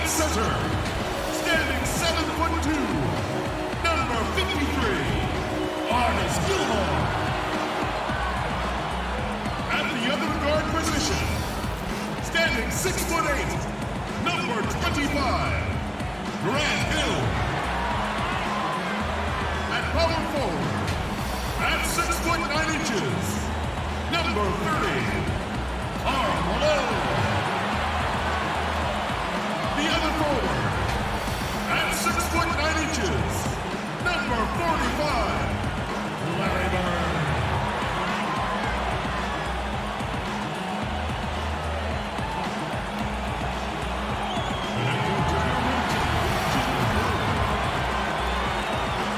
center, standing 7'2", number 53, Artis Gilmore. At the other guard position, standing 6'8", number 25, Grant Hill. At power forward, at 6'9", number 30, Karl Malone. The other forward, at 6'9", number 45, Larry Bird.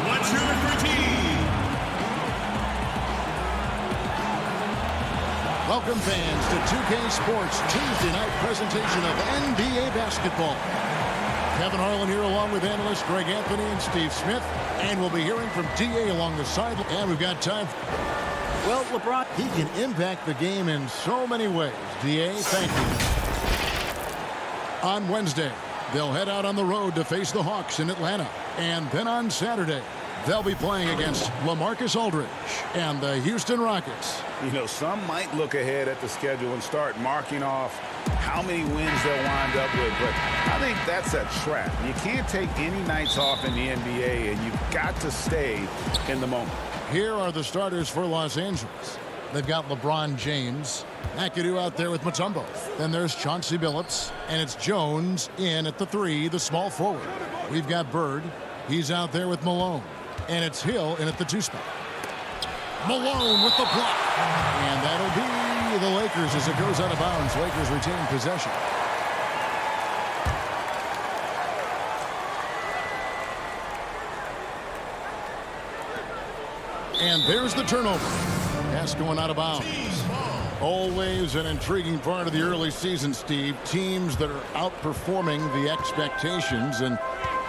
Let's hear it for team. Welcome fans to 2K Sports Tuesday night presentation of NBA basketball. Kevin Harlan here along with analysts Greg Anthony and Steve Smith. And we'll be hearing from DA along the sideline. And we've got time. Well, LeBron, he can impact the game in so many ways. DA, thank you. On Wednesday, they'll head out on the road to face the Hawks in Atlanta. And then on Saturday, they'll be playing against LaMarcus Aldridge and the Houston Rockets. You know, some might look ahead at the schedule and start marking off how many wins they'll wind up with, but I think that's a trap. You can't take any nights off in the NBA, and you've got to stay in the moment. Here are the starters for Los Angeles. They've got LeBron James, McAdoo out there with Mutombo. Then there's Chauncey Billups, and it's Jones in at the 3, the small forward. We've got Bird. He's out there with Malone. And it's Hill in at the 2 spot. Malone with the block. And that'll be the Lakers as it goes out of bounds. Lakers retain possession. And there's the turnover. Pass going out of bounds. Always an intriguing part of the early season, Steve. Teams that are outperforming the expectations, and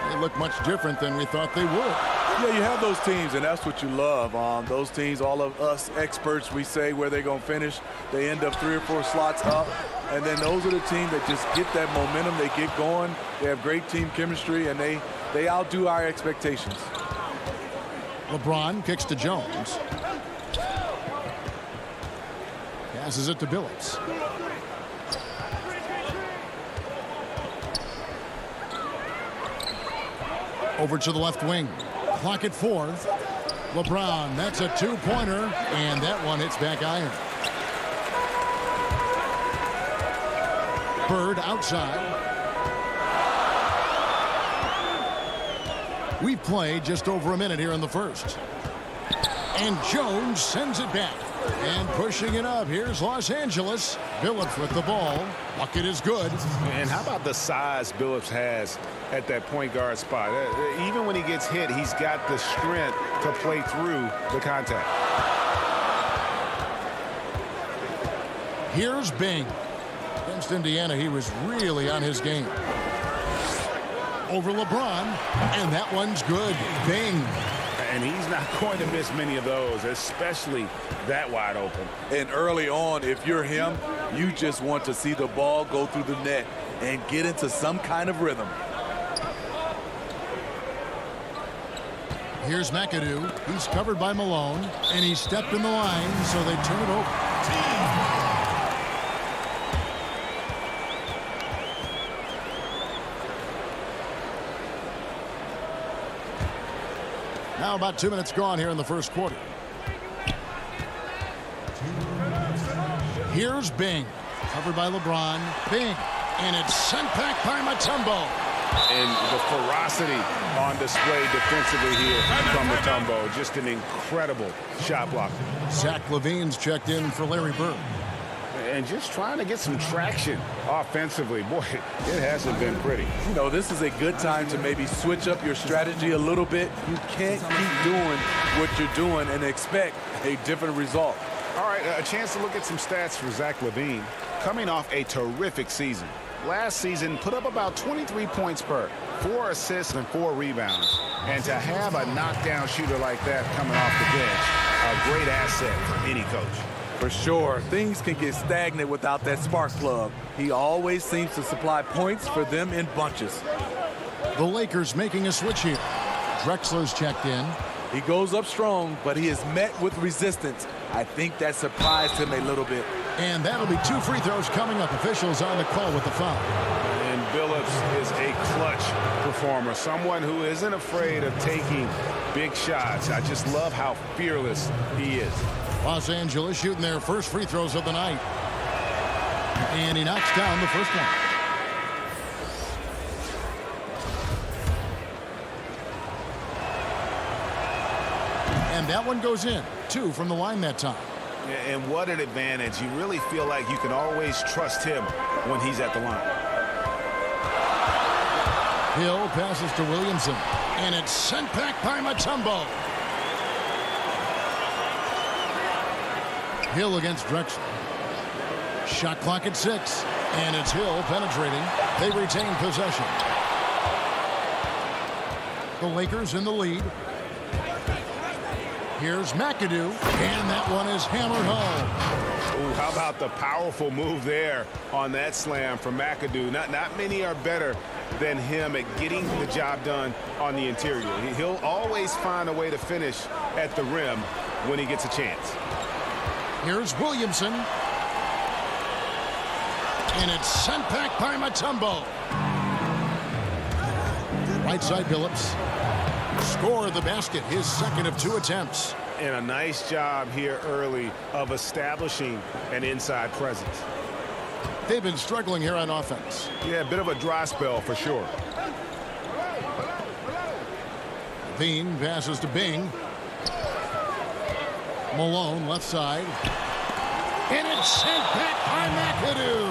they look much different than we thought they would. Yeah, you have those teams, and that's what you love. Those teams, all of us experts, we say where they're going to finish. They end up 3 or 4 slots up, and then those are the teams that just get that momentum. They get going. They have great team chemistry, and they outdo our expectations. LeBron kicks to Jones. Passes it to Billups. Over to the left wing. Clock at 4. LeBron, that's a 2-pointer, and that one hits back iron. Bird outside. We've played just over a minute here in the first. And Jones sends it back. And pushing it up, here's Los Angeles. Billups with the ball. Bucket is good. And how about the size Billups has at that point guard spot? Even when he gets hit, he's got the strength to play through the contact. Here's Bing. Against Indiana, he was really on his game. Over LeBron, and that one's good. Bing. And he's not going to miss many of those, especially that wide open. And early on, if you're him, you just want to see the ball go through the net and get into some kind of rhythm. Here's McAdoo. He's covered by Malone, and he stepped in the line, so they turn it over. Now about 2 minutes gone here in the first quarter. Here's Bing. Covered by LeBron. Bing. And it's sent back by Mutombo. And the ferocity on display defensively here from Mutombo. Just an incredible shot blocker. Zach LaVine's checked in for Larry Bird. And just trying to get some traction offensively. Boy, it hasn't been pretty. You know, this is a good time to maybe switch up your strategy a little bit. You can't keep doing what you're doing and expect a different result. All right, a chance to look at some stats for Zach LaVine. Coming off a terrific season. Last season, put up about 23 points per, 4 assists and 4 rebounds. And to have a knockdown shooter like that coming off the bench, a great asset for any coach. For sure. Things can get stagnant without that spark plug. He always seems to supply points for them in bunches. The Lakers making a switch here. Drexler's checked in. He goes up strong, but he is met with resistance. I think that surprised him a little bit. And that'll be 2 free throws coming up. Officials on the call with the foul. And Billups is a clutch performer, someone who isn't afraid of taking big shots. I just love how fearless he is. Los Angeles shooting their first free throws of the night. And he knocks down the first one. And that one goes in. 2 from the line that time. And what an advantage. You really feel like you can always trust him when he's at the line. Hill passes to Williamson. And it's sent back by Mutombo. Hill against Drexler. Shot clock at 6. And it's Hill penetrating. They retain possession. The Lakers in the lead. Here's McAdoo, and that one is hammered home. Ooh, how about the powerful move there on that slam from McAdoo? Not many are better than him at getting the job done on the interior. He'll always find a way to finish at the rim when he gets a chance. Here's Williamson. And it's sent back by Mutombo. Right side Billups. Score the basket, his second of 2 attempts. And a nice job here early of establishing an inside presence. They've been struggling here on offense. Yeah, a bit of a dry spell for sure. Veen passes to Bing. Malone left side. And it's sent back by McAdoo.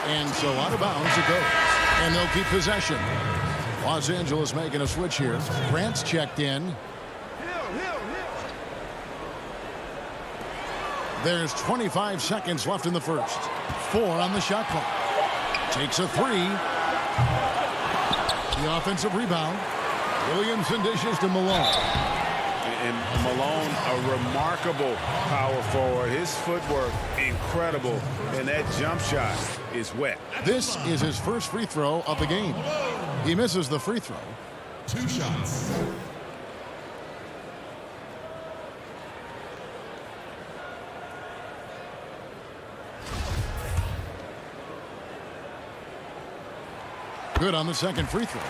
And so out of bounds it goes. And they'll keep possession. Los Angeles making a switch here. Grant's checked in. There's 25 seconds left in the first. 4 on the shot clock. Takes a 3. The offensive rebound. Williamson dishes to Malone. And Malone, a remarkable power forward. His footwork, incredible. And that jump shot is wet. This is his first free throw of the game. He misses the free throw. 2 shots. Good on the second free throw.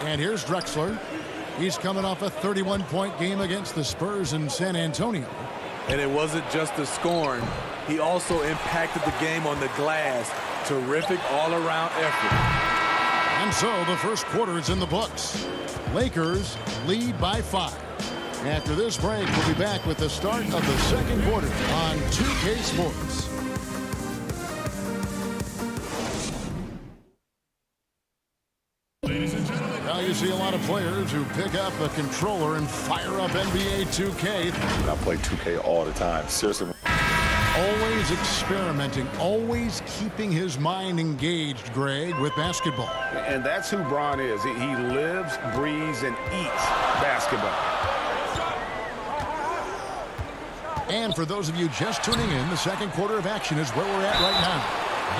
And here's Drexler. He's coming off a 31-point game against the Spurs in San Antonio. And it wasn't just the scoring. He also impacted the game on the glass. Terrific all-around effort. And so the first quarter is in the books. Lakers lead by 5. After this break, we'll be back with the start of the second quarter on 2K Sports. Ladies and gentlemen. Now you see a lot of players who pick up a controller and fire up NBA 2K. I play 2K all the time. Seriously. Always experimenting, always keeping his mind engaged, Greg, with basketball. And that's who Bron is. He lives, breathes, and eats basketball. And for those of you just tuning in, the second quarter of action is where we're at right now.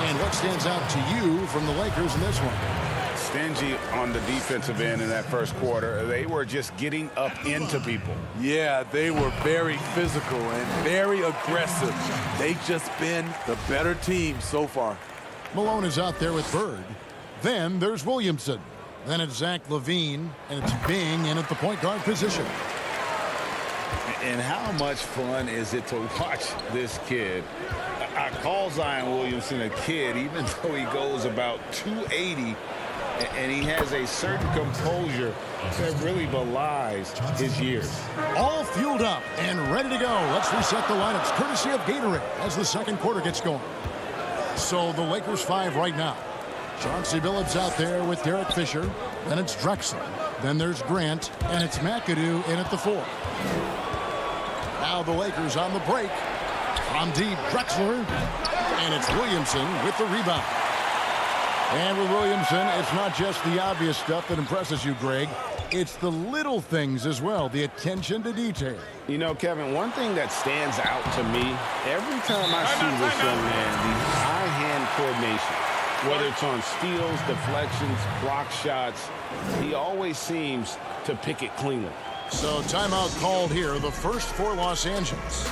And what stands out to you from the Lakers in this one? Stingy on the defensive end in that first quarter. They were just getting up into people. Yeah, they were very physical and very aggressive. They've just been the better team so far. Malone is out there with Bird. Then there's Williamson. Then it's Zach LaVine, and it's Bing in at the point guard position. And how much fun is it to watch this kid? I call Zion Williamson a kid, even though he goes about 280. And he has a certain composure that really belies his years. All fueled up and ready to go. Let's reset the lineups courtesy of Gatorade as the second quarter gets going. So the Lakers 5 right now. Chauncey Billups out there with Derek Fisher. Then it's Drexler. Then there's Grant. And it's McAdoo in at the 4. Now the Lakers on the break. From deep, Drexler. And it's Williamson with the rebound. And with Williamson, it's not just the obvious stuff that impresses you, Greg. It's the little things as well, the attention to detail. You know, Kevin, one thing that stands out to me, every time I see this young man, the eye-hand coordination, whether it's on steals, deflections, block shots, he always seems to pick it cleanly. So timeout called here, the first for Los Angeles.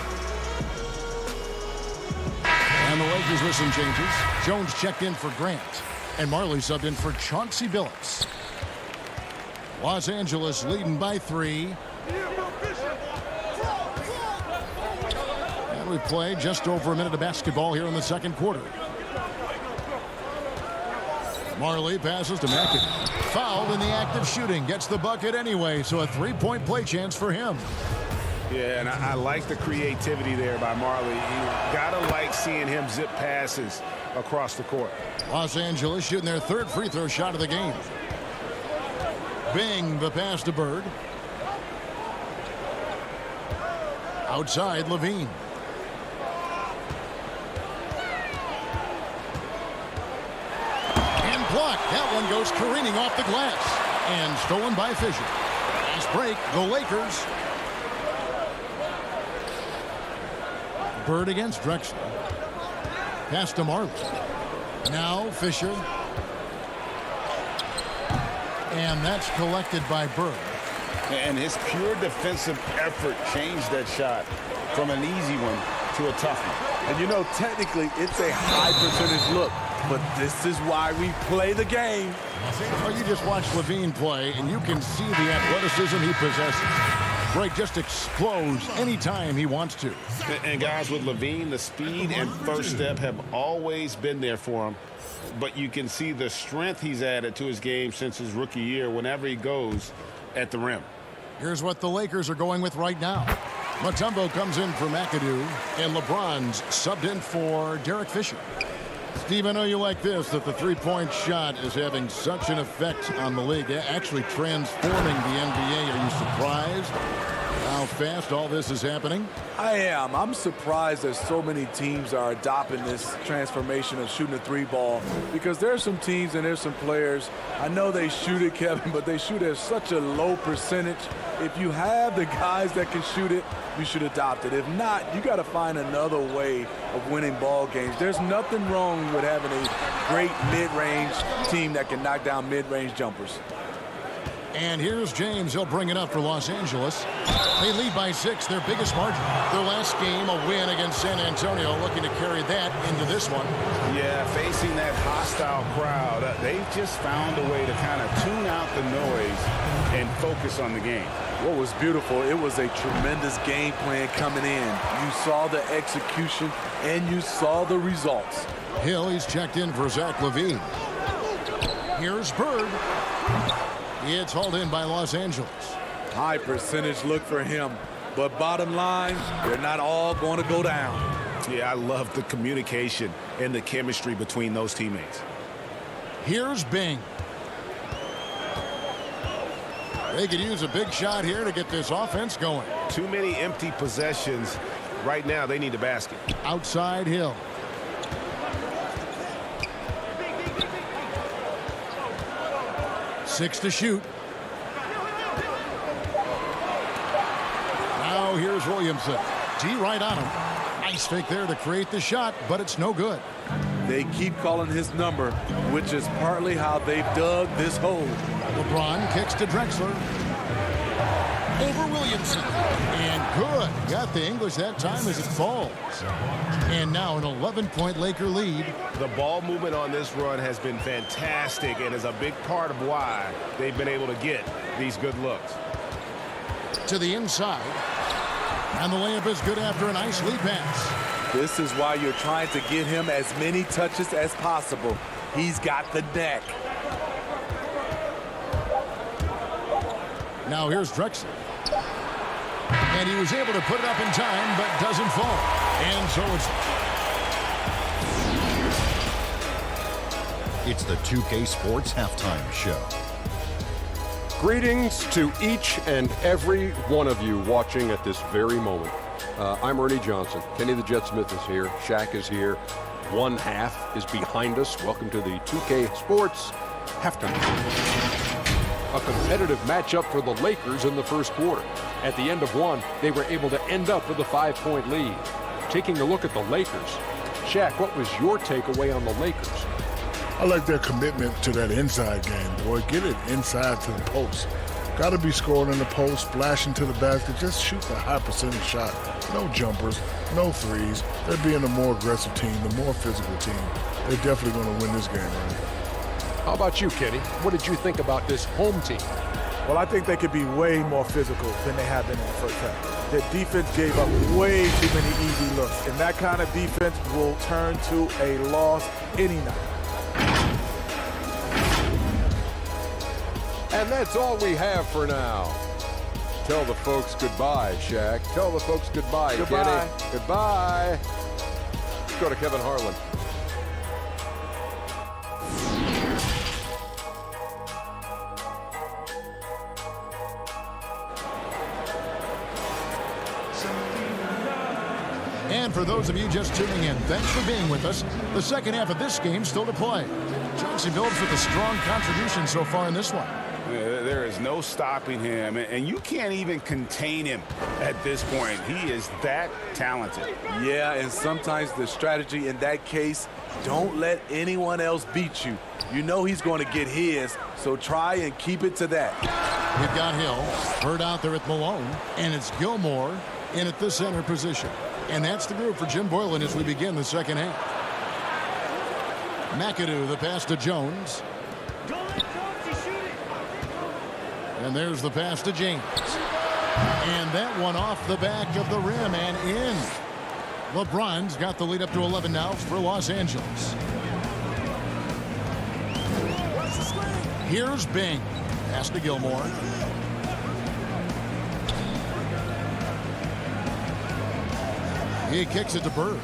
And the Lakers with some changes. Jones checked in for Grant. And Marley subbed in for Chauncey Billups. Los Angeles leading by 3. And we play just over a minute of basketball here in the second quarter. Marley passes to McAdoo. Fouled in the act of shooting. Gets the bucket anyway, so a three-point play chance for him. Yeah, and I like the creativity there by Marley. You gotta like seeing him zip passes across the court. Los Angeles shooting their third free throw shot of the game. Bing the pass to Bird. Outside, Levine. And blocked. That one goes careening off the glass. And stolen by Fisher. Fast break, the Lakers. Bird against Drexler. Pass to Marley. Now Fisher. And that's collected by Bird. And his pure defensive effort changed that shot from an easy one to a tough one. And you know, technically, it's a high percentage look, but this is why we play the game. Well, you just watch Levine play, and you can see the athleticism he possesses. Greg just explodes anytime he wants to. And guys, with Levine, the speed and first step have always been there for him. But you can see the strength he's added to his game since his rookie year whenever he goes at the rim. Here's what the Lakers are going with right now. Mutombo comes in for McAdoo, and LeBron's subbed in for Derek Fisher. Steve, I know you like this, that the three-point shot is having such an effect on the league, actually transforming the NBA. Are you surprised how fast all this is happening? I am. I'm surprised that so many teams are adopting this transformation of shooting a three ball, because there are some teams and there's some players, I know they shoot it, Kevin, but they shoot at such a low percentage. If you have the guys that can shoot it, you should adopt it. If not, you got to find another way of winning ball games. There's nothing wrong with having a great mid-range team that can knock down mid-range jumpers. And here's James. He'll bring it up for Los Angeles. They lead by 6, their biggest margin. Their last game, a win against San Antonio, looking to carry that into this one. Yeah, facing that hostile crowd, they've just found a way to kind of tune out the noise and focus on the game. What was beautiful, it was a tremendous game plan coming in. You saw the execution and you saw the results. Hill, he's checked in for Zach LaVine. Here's Bird. It's hauled in by Los Angeles. High percentage look for him, but bottom line, they're not all going to go down. Yeah, I love the communication and the chemistry between those teammates. Here's Bing. They could use a big shot here to get this offense going. Too many empty possessions. Right now, they need a basket. Outside Hill. Six to shoot. Now here's Williamson. D right on him. Nice fake there to create the shot, but it's no good. They keep calling his number, which is partly how they've dug this hole. LeBron kicks to Drexler. Over Williamson. And good. Got the English that time as it falls. And now an 11-point Laker lead. The ball movement on this run has been fantastic and is a big part of why they've been able to get these good looks. To the inside. And the layup is good after a nice lead pass. This is why you're trying to get him as many touches as possible. He's got the neck. Now here's Drexler. And he was able to put it up in time, but doesn't fall. And so It's the 2K Sports Halftime Show. Greetings to each and every one of you watching at this very moment. I'm Ernie Johnson. Kenny the Jet Smith is here. Shaq is here. one half is behind us. Welcome to the 2K Sports Halftime Show. A competitive matchup for the Lakers in the first quarter. At the end of one, they were able to end up with a 5-point lead. Taking a look at the Lakers, Shaq, what was your takeaway on the Lakers? I like their commitment to that inside game, boy. Get it inside to the post. Got to be scoring in the post, splashing to the basket. Just shoot a high percentage shot. No jumpers, no threes. They're being a more aggressive team, the more physical team. They're definitely going to win this game, man. How about you, Kenny? What did you think about this home team? Well, I think they could be way more physical than they have been in the first half. Their defense gave up way too many easy looks, and that kind of defense will turn to a loss any night. And that's all we have for now. Tell the folks goodbye, Shaq. Tell the folks goodbye, Goodbye. Kenny. Goodbye. Let's go to Kevin Harlan. And for those of you just tuning in, thanks for being with us. The second half of this game still to play. Chauncey Billups with a strong contribution so far in this one. There is no stopping him, and you can't even contain him at this point. He is that talented. Yeah, and sometimes the strategy in that case, don't let anyone else beat you. You know he's going to get his, so try and keep it to that. We've got Hill, Hurt out there with Malone, and it's Gilmore in at the center position. And that's the group for Jim Boylan as we begin the second half. McAdoo, the pass to Jones. And there's the pass to James. And that one off the back of the rim and in. LeBron's got the lead up to 11 now for Los Angeles. Here's Bing. Pass to Gilmore. He kicks it to Bird.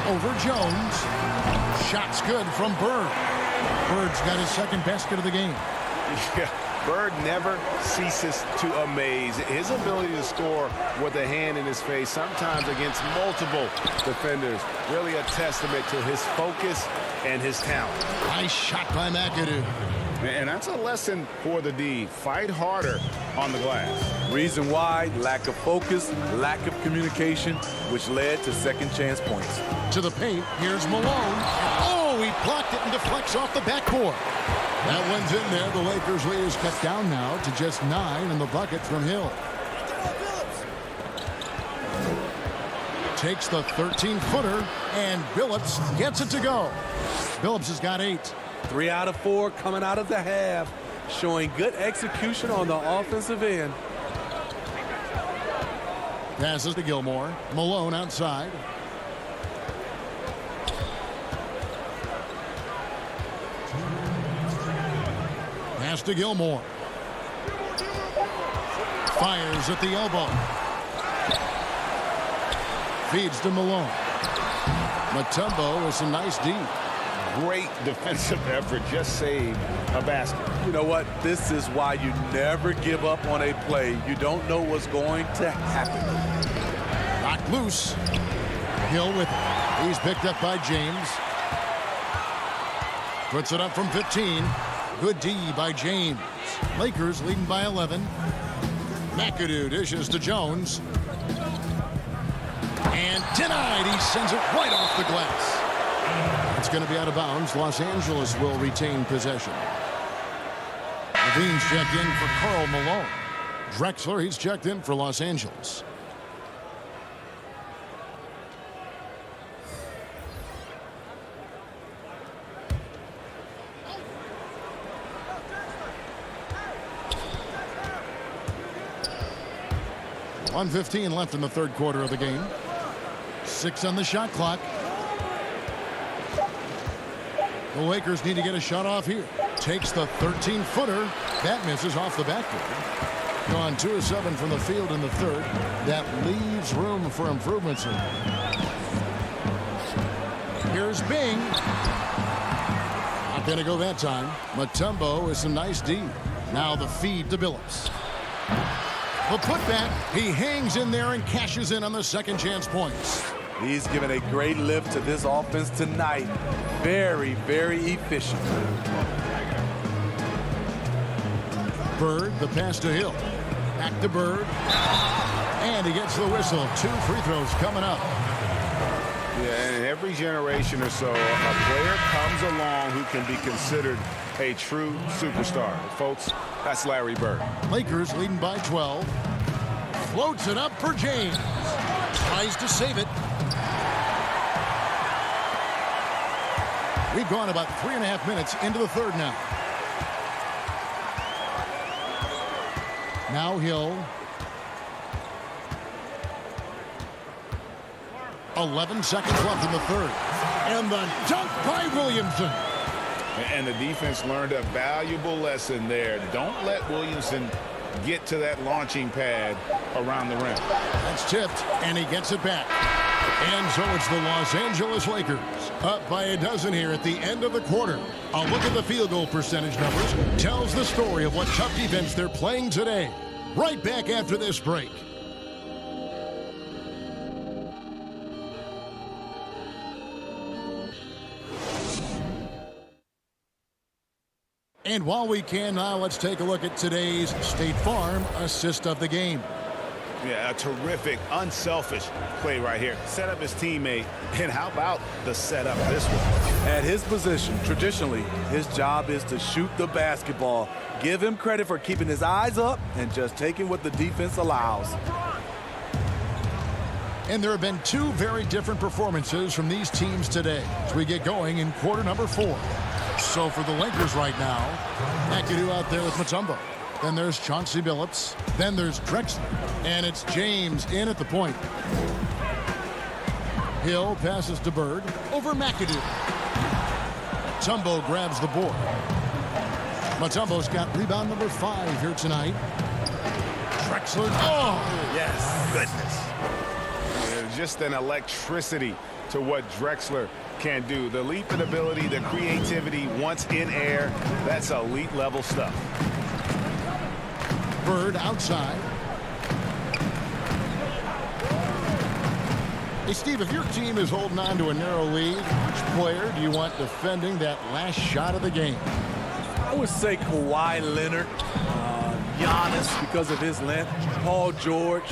Over Jones. Shot's good from Bird. Bird's got his second basket of the game. Yeah, Bird never ceases to amaze. His ability to score with a hand in his face, sometimes against multiple defenders, really a testament to his focus and his talent. Nice shot by McAdoo. And that's a lesson for the D. Fight harder on the glass. Reason why, lack of focus, lack of communication, which led to second chance points. To the paint, here's Malone. Oh, he blocked it and deflects off the backboard. That one's in there. The Lakers lead is cut down now to just 9 in the bucket from Hill. Takes the 13-footer, and Billups gets it to go. Billups has got 8. 3 out of 4 coming out of the half, showing good execution on the offensive end. Passes to Gilmore. Malone outside. Pass to Gilmore. Fires at the elbow. Feeds to Malone. Mutombo with some nice D. Great defensive effort, just saved a basket. You know what? This is why you never give up on a play. You don't know what's going to happen. Knocked loose. Hill with it. He's picked up by James. Puts it up from 15. Good D by James. Lakers leading by 11. McAdoo dishes to Jones. And denied. He sends it right off the glass. It's going to be out of bounds. Los Angeles will retain possession. Levine's checked in for Karl Malone. Drexler, he's checked in for Los Angeles. .115 left in the third quarter of the game. 6 on the shot clock. The Lakers need to get a shot off here. Takes the 13-footer. That misses off the backboard. Gone 2 of 7 from the field in the third. That leaves room for improvements. Here's Bing. Not going to go that time. Mutombo with some nice D. Now the feed to Billups. The putback, he hangs in there and cashes in on the second chance points. He's given a great lift to this offense tonight. Very, very efficient. Bird, the pass to Hill. Back to Bird. And he gets the whistle. 2 free throws coming up. Yeah, and in every generation or so, a player comes along who can be considered a true superstar. Folks, that's Larry Bird. Lakers leading by 12. Floats it up for James. Tries to save it. We've gone about 3.5 minutes into the third now. Now Hill. 11 seconds left in the third. And the dunk by Williamson. And the defense learned a valuable lesson there. Don't let Williamson get to that launching pad around the rim. That's tipped, and he gets it back. And so it's the Los Angeles Lakers up by a dozen here at the end of the quarter. A look at the field goal percentage numbers tells the story of what tough defense they're playing today. Right back after this break. And while we can now, let's take a look at today's State Farm assist of the game. Yeah, a terrific, unselfish play right here. Set up his teammate, and how about the setup this one? At his position, traditionally, his job is to shoot the basketball. Give him credit for keeping his eyes up and just taking what the defense allows. And there have been 2 very different performances from these teams today as we get going in quarter number 4. So for the Lakers right now, McAdoo out there with Mutombo. Then there's Chauncey Billups. Then there's Drexler. And it's James in at the point. Hill passes to Bird over McAdoo. Mutombo grabs the board. Mutombo's got rebound number 5 here tonight. Drexler. Oh, yes. Goodness. There's just an electricity to what Drexler can do. The leap in ability, the creativity once in air, that's elite level stuff. Bird outside. Hey, Steve, if your team is holding on to a narrow lead, which player do you want defending that last shot of the game? I would say Kawhi Leonard, Giannis because of his length, Paul George,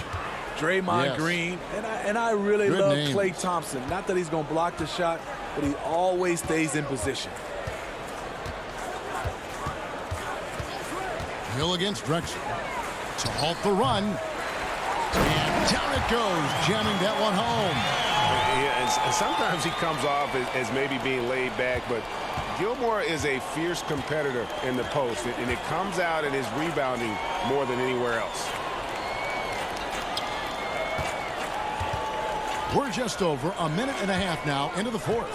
Draymond Green, and I really love Klay Thompson. Not that he's going to block the shot, but he always stays in position. Hill against Drexler to halt the run. And down it goes, jamming that one home. Yeah, and sometimes he comes off as maybe being laid back, but Gilmore is a fierce competitor in the post, and it comes out in his rebounding more than anywhere else. We're just over a minute and a half now into the fourth.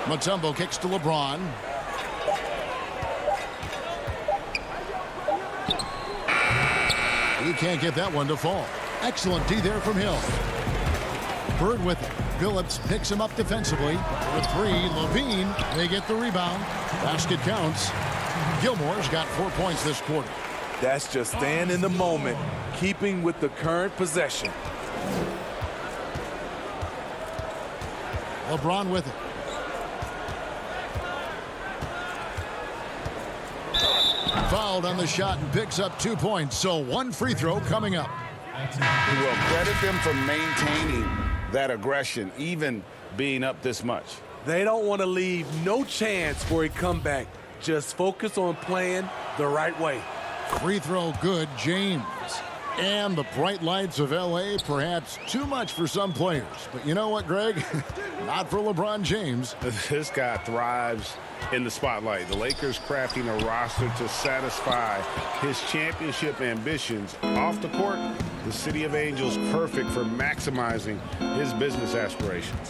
Mutombo kicks to LeBron. He can't get that one to fall. Excellent D there from Hill. Bird with it. Billups picks him up defensively. For 3, Levine, they get the rebound. Basket counts. Gilmore's got 4 points this quarter. That's just staying in the moment, keeping with the current possession. LeBron with it. Fouled on the shot and picks up 2 points. So 1 free throw coming up. Well, credit them for maintaining that aggression, even being up this much. They don't want to leave no chance for a comeback. Just focus on playing the right way. Free throw good, James. And the bright lights of L.A. perhaps too much for some players. But you know what, Greg? Not for LeBron James. This guy thrives in the spotlight. The Lakers crafting a roster to satisfy his championship ambitions. Off the court, the City of Angels perfect for maximizing his business aspirations.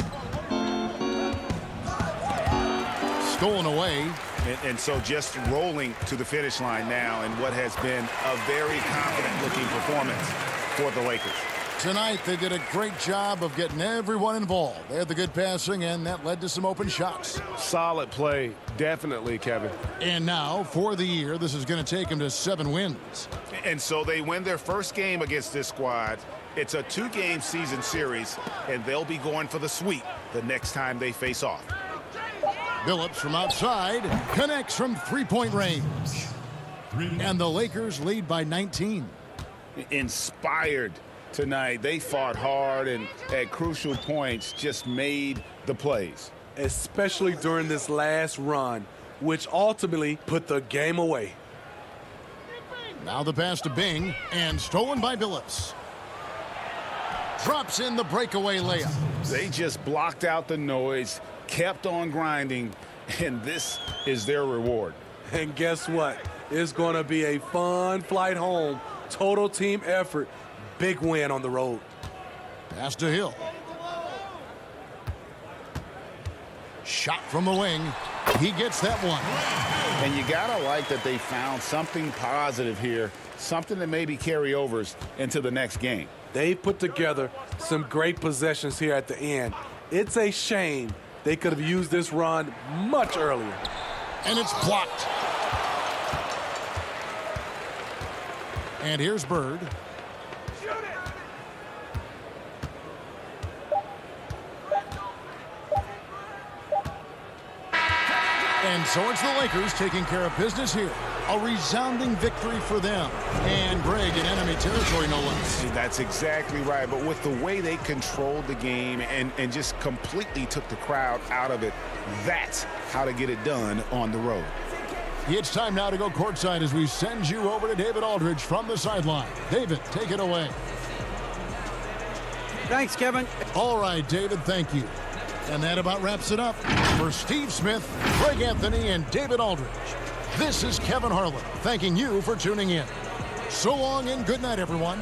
Stolen away. And so just rolling to the finish line now in what has been a very confident-looking performance for the Lakers. Tonight, they did a great job of getting everyone involved. They had the good passing, and that led to some open shots. Solid play, definitely, Kevin. And now, for the year, this is going to take them to 7 wins. And so they win their first game against this squad. It's a 2-game season series, and they'll be going for the sweep the next time they face off. Billups from outside connects from three-point range. And the Lakers lead by 19. Inspired tonight. They fought hard and at crucial points just made the plays. Especially during this last run, which ultimately put the game away. Now the pass to Bing, and stolen by Billups. Drops in the breakaway layup. They just blocked out the noise, kept on grinding, and this is their reward. And guess what? It's going to be a fun flight home. Total team effort. Big win on the road. Pass to Hill. Shot from the wing. He gets that one. And you gotta like that they found something positive here, something that maybe carry overs into the next game. They put together some great possessions here at the end. It's a shame they could have used this run much earlier. And it's blocked. And here's Bird. And so it's the Lakers taking care of business here. A resounding victory for them. And Greg in enemy territory, no less. That's exactly right. But with the way they controlled the game and just completely took the crowd out of it, that's how to get it done on the road. It's time now to go courtside as we send you over to David Aldridge from the sideline. David, take it away. Thanks, Kevin. All right, David, thank you. And that about wraps it up. For Steve Smith, Greg Anthony, and David Aldridge, this is Kevin Harlan thanking you for tuning in. So long and good night, everyone.